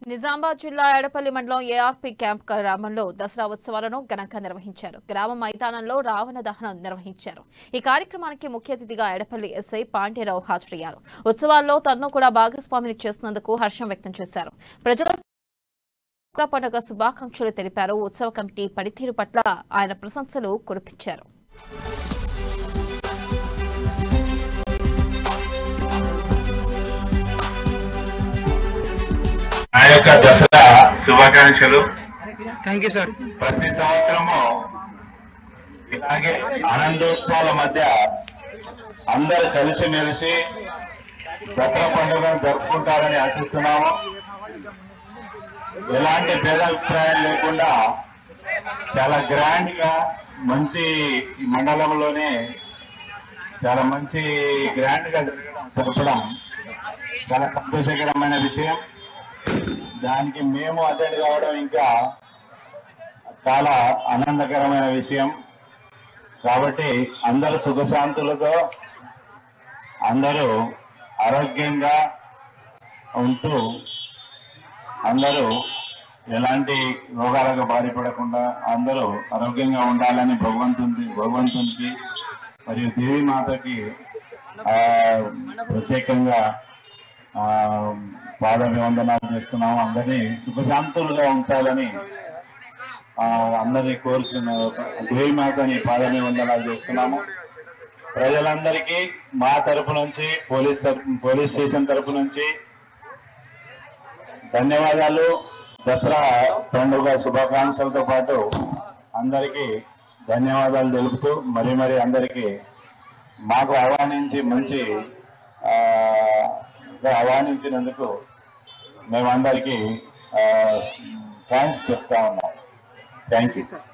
నిజామాబాద్ జిల్లా ఎడపల్లి మండలం ARP camp గ్రామంలో దసరా ఉత్సవాలను ఘనంగా నిర్వహించారు. గ్రామ మైదానంలో రావణ దహనం నిర్వహించారు. ఈ కార్యక్రమానికి ముఖ్య అతిథిగా ఎడపల్లి ఎస్ఐ పాండ్యరావు హాజరయ్యారు. ఉత్సవాల్లో తనను కూడా భాగస్వామిని చేసినందుకు హర్షం వ్యక్తం చేశారు. ప్రజలకు పండుగ శుభాకాంక్షలు తెలిపారు. ఉత్సవ కమిటీ పనితీరు పట్ల ఆయన ప్రశంసలు కురిపించారు. నా యొక్క దసరా శుభాకాంక్షలు. Thank you sir. ప్రతి సంవత్సరము ఇలాగే ఆనందోత్సవాల మధ్య అందరూ కలిసిమెలిసి దసరా పండుగను జరుపుకుంటారని ఆశిస్తున్నాము. ఎలాంటి భేదాభిప్రాయాలు లేకుండా చాలా గ్రాండ్ గా మంచి ఈ మండలంలోనే చాలా మంచి గ్రాండ్ గా జరపడం చాలా సంతోషకరమైన విషయం. దానికి మేము అటెండ్ కావడం ఇంకా చాలా ఆనందకరమైన విషయం. కాబట్టి అందరూ సుఖశాంతులతో అందరూ ఆరోగ్యంగా ఉంటూ అందరూ ఎలాంటి రోగాలకు బారిపడకుండా అందరూ ఆరోగ్యంగా ఉండాలని భగవంతునికి మరియు దేవీమాతకి ప్రత్యేకంగా పాదాభివందనాలు చేస్తున్నాము. అందరినీ సుఖశాంతులుగా ఉంచాలని అందరినీ కోరుతున్న దేవీమాతని పాదాభివందనాలు చేస్తున్నాము. ప్రజలందరికీ మా తరపు నుంచి పోలీస్ స్టేషన్ తరపు నుంచి ధన్యవాదాలు. దసరా పండుగ శుభాకాంక్షలతో పాటు అందరికీ ధన్యవాదాలు తెలుపుతూ మరి అందరికీ మాకు ఆహ్వానించినందుకు మేమందరికీ థ్యాంక్స్ చెప్తా ఉన్నాం. Thank you sir.